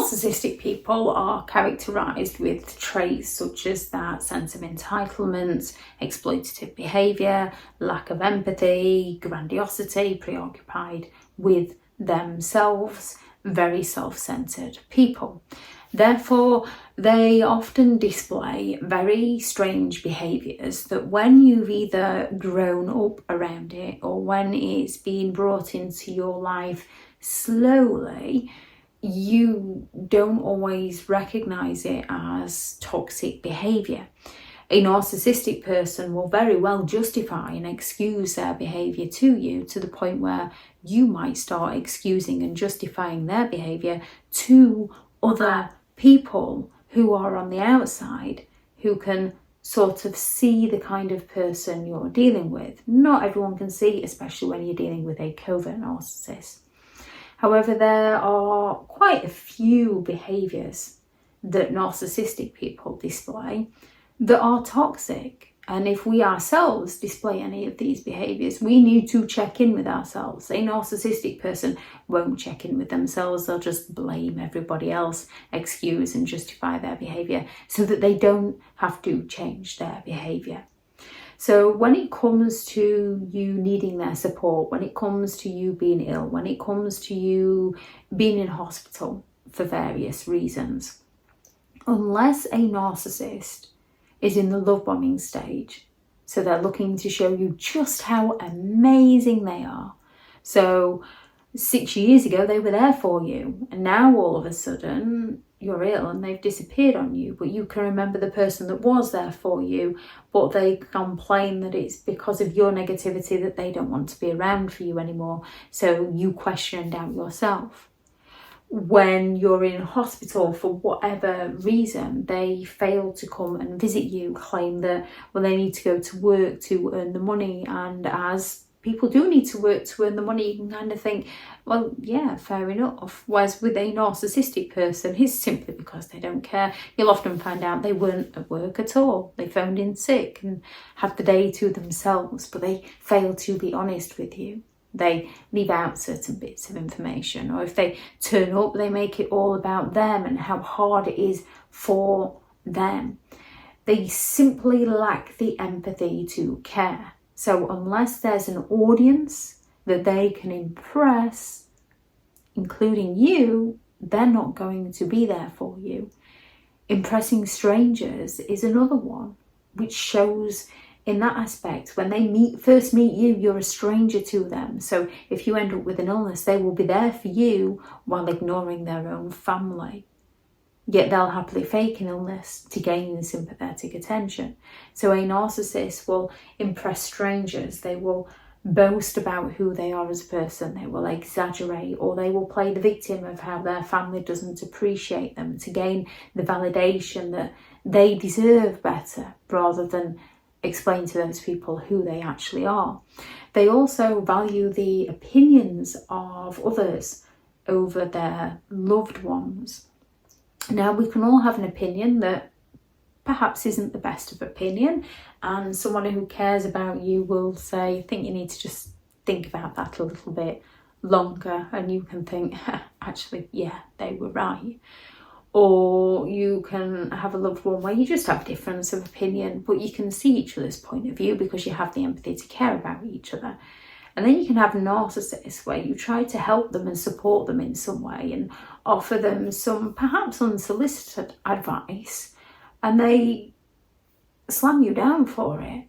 Narcissistic people are characterised with traits such as that sense of entitlement, exploitative behaviour, lack of empathy, grandiosity, preoccupied with themselves, very self-centred people. Therefore, they often display very strange behaviours that when you've either grown up around it or when it's been brought into your life slowly, you don't always recognise it as toxic behaviour. A narcissistic person will very well justify and excuse their behaviour to you, to the point where you might start excusing and justifying their behaviour to other people who are on the outside, who can sort of see the kind of person you're dealing with. Not everyone can see, especially when you're dealing with a covert narcissist. However, there are quite a few behaviours that narcissistic people display that are toxic. And if we ourselves display any of these behaviours, we need to check in with ourselves. A narcissistic person won't check in with themselves. They'll just blame everybody else, excuse and justify their behaviour so that they don't have to change their behaviour. So when it comes to you needing their support, when it comes to you being ill, when it comes to you being in hospital for various reasons, unless a narcissist is in the love bombing stage, so they're looking to show you just how amazing they are. So 6 years ago they were there for you, and now all of a sudden you're ill and they've disappeared on you, but you can remember the person that was there for you, but they complain that it's because of your negativity that they don't want to be around for you anymore, so you question and doubt yourself. When you're in hospital for whatever reason, they fail to come and visit you, claim that, well, they need to go to work to earn the money, and as people do need to work to earn the money, you can kind of think, well, yeah, fair enough. Whereas with a narcissistic person, it's simply because they don't care. You'll often find out they weren't at work at all. They phoned in sick and had the day to themselves, but they fail to be honest with you. They leave out certain bits of information, or if they turn up, they make it all about them and how hard it is for them. They simply lack the empathy to care. So unless there's an audience that they can impress, including you, they're not going to be there for you. Impressing strangers is another one, which shows in that aspect, when they first meet you, you're a stranger to them. So if you end up with an illness, they will be there for you while ignoring their own family. Yet they'll happily fake an illness to gain sympathetic attention. So a narcissist will impress strangers. They will boast about who they are as a person. They will exaggerate, or they will play the victim of how their family doesn't appreciate them to gain the validation that they deserve better, rather than explain to those people who they actually are. They also value the opinions of others over their loved ones. Now, we can all have an opinion that perhaps isn't the best of opinion, and someone who cares about you will say, I think you need to just think about that a little bit longer, and you can think, actually, yeah, they were right. Or you can have a loved one where you just have a difference of opinion, but you can see each other's point of view because you have the empathy to care about each other. And then you can have narcissists where you try to help them and support them in some way and offer them some perhaps unsolicited advice, and they slam you down for it.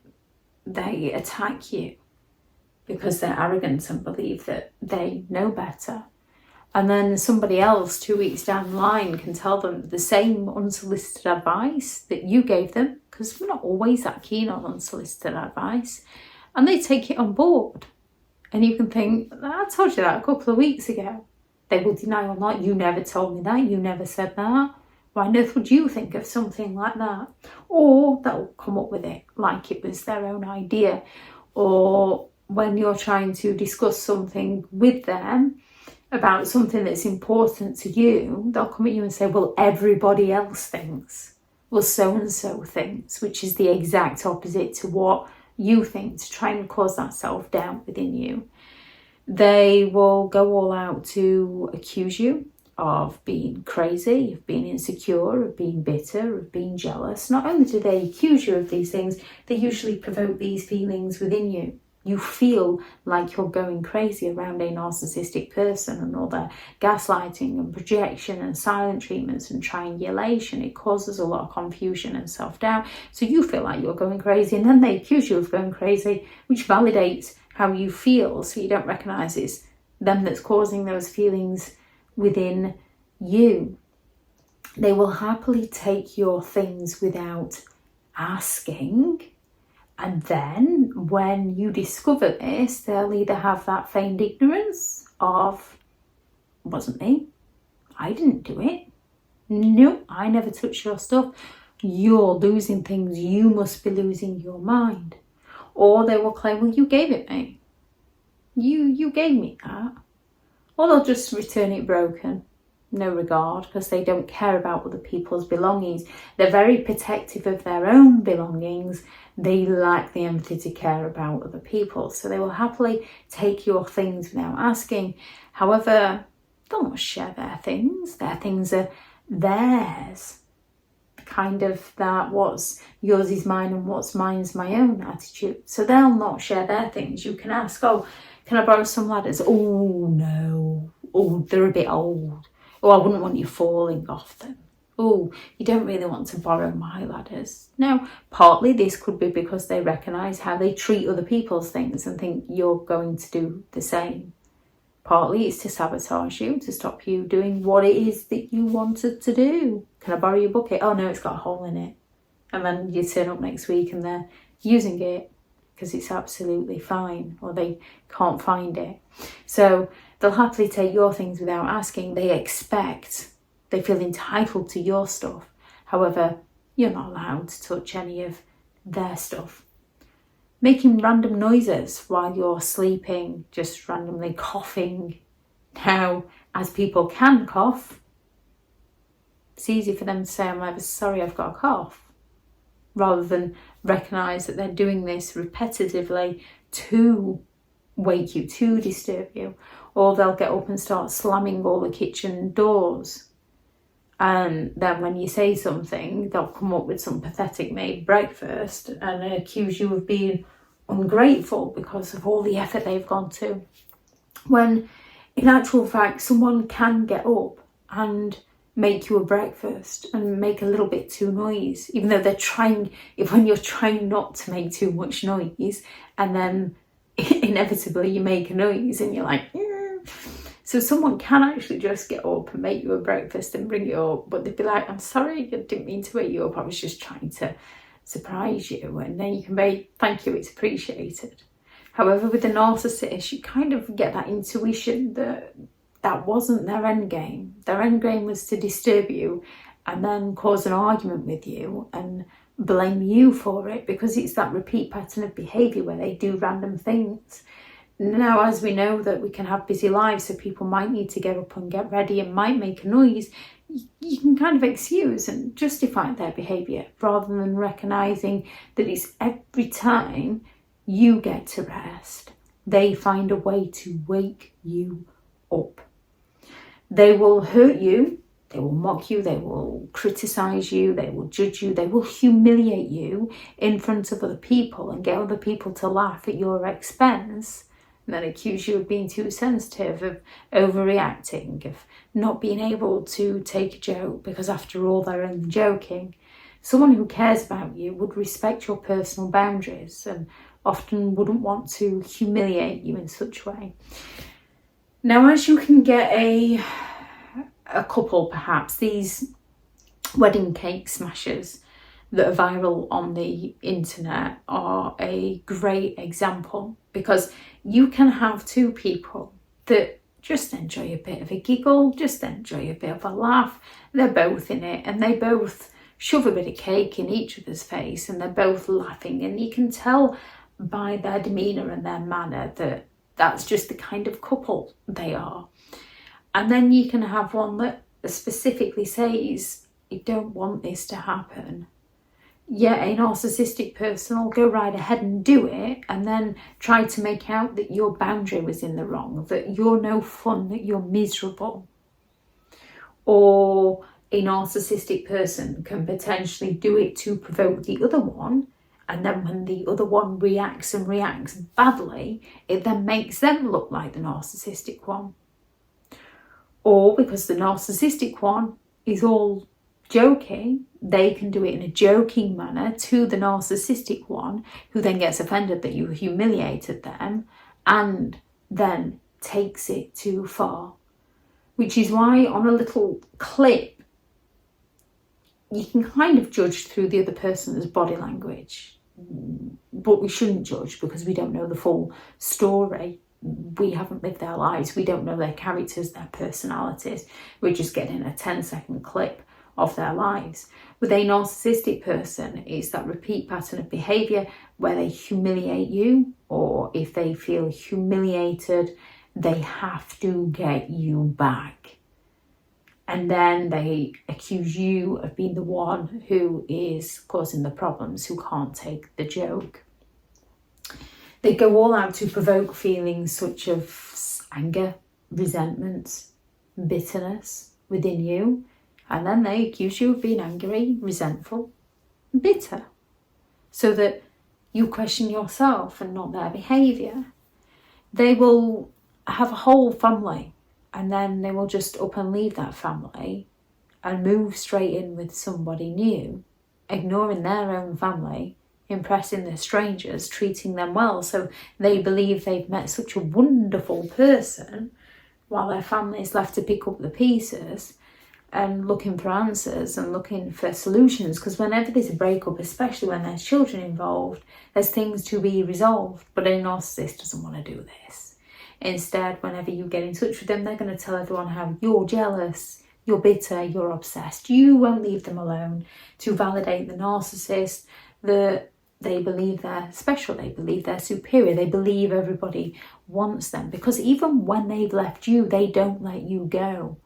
They attack you because they're arrogant and believe that they know better. And then somebody else 2 weeks down the line can tell them the same unsolicited advice that you gave them, because we're not always that keen on unsolicited advice, and they take it on board. And you can think, I told you that a couple of weeks ago. They will deny or not, you never told me that, you never said that. Why on earth would you think of something like that? Or they'll come up with it like it was their own idea. Or when you're trying to discuss something with them about something that's important to you, they'll come at you and say, well, everybody else thinks. Well, so-and-so thinks, which is the exact opposite to what you think, to try and cause that self-doubt within you. They will go all out to accuse you, of being crazy, of being insecure, of being bitter, of being jealous. Not only do they accuse you of these things, they usually provoke these feelings within you. You feel like you're going crazy around a narcissistic person and all their gaslighting and projection and silent treatments and triangulation. It causes a lot of confusion and self-doubt. So you feel like you're going crazy, and then they accuse you of going crazy, which validates how you feel. So you don't recognize it's them that's causing those feelings within you. They will happily take your things without asking. And then when you discover this, they'll either have that feigned ignorance of, wasn't me, I didn't do it, no, I never touched your stuff, you're losing things, you must be losing your mind. Or they will claim, well, you gave it me, you gave me that. Or they'll just return it broken, no regard, because they don't care about other people's belongings. They're very protective of their own belongings. They lack the empathy to care about other people. So they will happily take your things without asking. However, they'll not share their things. Their things are theirs. Kind of that what's yours is mine and what's mine's my own attitude. So they'll not share their things. You can ask, oh, can I borrow some ladders? Oh, no. Oh, they're a bit old. Oh, I wouldn't want you falling off them. Oh, you don't really want to borrow my ladders. Now, partly this could be because they recognise how they treat other people's things and think you're going to do the same. Partly it's to sabotage you, to stop you doing what it is that you wanted to do. Can I borrow your bucket? Oh no, it's got a hole in it. And then you turn up next week and they're using it because it's absolutely fine, or they can't find it. So they'll happily take your things without asking. They feel entitled to your stuff. However, you're not allowed to touch any of their stuff. Making random noises while you're sleeping, just randomly coughing. Now, as people can cough, it's easy for them to say, I'm ever sorry, I've got a cough, rather than recognise that they're doing this repetitively to wake you, to disturb you. Or they'll get up and start slamming all the kitchen doors. And then when you say something, they'll come up with some pathetic made breakfast and accuse you of being ungrateful because of all the effort they've gone to. When in actual fact, someone can get up and make you a breakfast and make a little bit too noise, even though they're trying, when you're trying not to make too much noise, and then inevitably you make a noise and you're like, So someone can actually just get up and make you a breakfast and bring it up, but they'd be like, I'm sorry, I didn't mean to wake you up, I was just trying to surprise you. And then you can say, thank you, it's appreciated. However, with the narcissist, you kind of get that intuition that that wasn't their end game. Their end game was to disturb you and then cause an argument with you and blame you for it, because it's that repeat pattern of behaviour where they do random things. Now, as we know that we can have busy lives, so people might need to get up and get ready and might make a noise, you can kind of excuse and justify their behaviour rather than recognising that it's every time you get to rest, they find a way to wake you up. They will hurt you, they will mock you, they will criticise you, they will judge you, they will humiliate you in front of other people and get other people to laugh at your expense. And then accuse you of being too sensitive, of overreacting, of not being able to take a joke because after all they're only joking. Someone who cares about you would respect your personal boundaries and often wouldn't want to humiliate you in such a way. Now, as you can get a couple, perhaps, these wedding cake smashers that are viral on the internet are a great example, because you can have two people that just enjoy a bit of a giggle, just enjoy a bit of a laugh. They're both in it and they both shove a bit of cake in each other's face and they're both laughing, and you can tell by their demeanour and their manner that that's just the kind of couple they are. And then you can have one that specifically says, you don't want this to happen. Yet a narcissistic person will go right ahead and do it and then try to make out that your boundary was in the wrong, that you're no fun, that you're miserable. Or a narcissistic person can potentially do it to provoke the other one, and then when the other one reacts badly, it then makes them look like the narcissistic one. Or because the narcissistic one is all joking, they can do it in a joking manner to the narcissistic one, who then gets offended that you humiliated them and then takes it too far. Which is why on a little clip, you can kind of judge through the other person's body language. But we shouldn't judge because we don't know the full story. We haven't lived their lives. We don't know their characters, their personalities. We're just getting a 10-second clip of their lives. With a narcissistic person, it's that repeat pattern of behaviour where they humiliate you, or if they feel humiliated, they have to get you back. And then they accuse you of being the one who is causing the problems, who can't take the joke. They go all out to provoke feelings such as anger, resentment, bitterness within you. And then they accuse you of being angry, resentful, bitter. So that you question yourself and not their behaviour. They will have a whole family, and then they will just up and leave that family and move straight in with somebody new, ignoring their own family, impressing the strangers, treating them well. So they believe they've met such a wonderful person, while their family is left to pick up the pieces and looking for answers and looking for solutions. Because whenever there's a breakup, especially when there's children involved, there's things to be resolved. But a narcissist doesn't want to do this. Instead, whenever you get in touch with them, they're going to tell everyone how you're jealous, you're bitter, you're obsessed. You won't leave them alone, to validate the narcissist, that they believe they're special, they believe they're superior, they believe everybody wants them. Because even when they've left you, they don't let you go.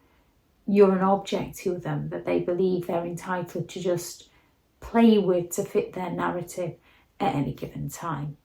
You're an object to them that they believe they're entitled to just play with to fit their narrative at any given time.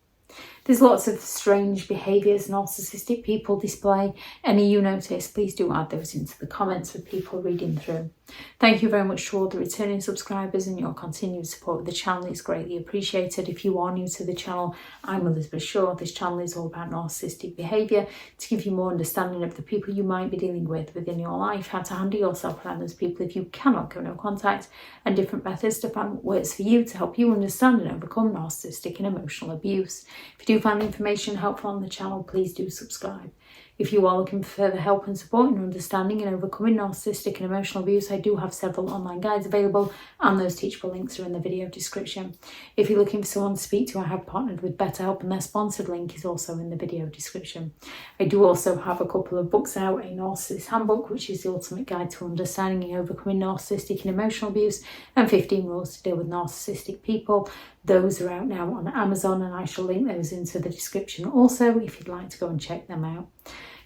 There's lots of strange behaviours narcissistic people display. Any you notice, please do add those into the comments for people reading through. Thank you very much to all the returning subscribers, and your continued support of the channel is greatly appreciated. If you are new to the channel, I'm Elizabeth Shaw. This channel is all about narcissistic behaviour, to give you more understanding of the people you might be dealing with within your life, how to handle yourself around those people if you cannot go no contact, and different methods to find what works for you to help you understand and overcome narcissistic and emotional abuse. If you do find the information helpful on the channel, please do subscribe. If you are looking for further help and support in understanding and overcoming narcissistic and emotional abuse, I do have several online guides available, and those teachable links are in the video description. If you're looking for someone to speak to, I have partnered with BetterHelp, and their sponsored link is also in the video description. I do also have a couple of books out, a Narcissists Handbook, which is the ultimate guide to understanding and overcoming narcissistic and emotional abuse, and 15 rules to deal with narcissistic people. Those are out now on Amazon, and I shall link those into the description also if you'd like to go and check them out.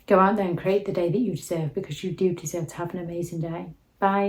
Go out there and create the day that you deserve, because you do deserve to have an amazing day. Bye.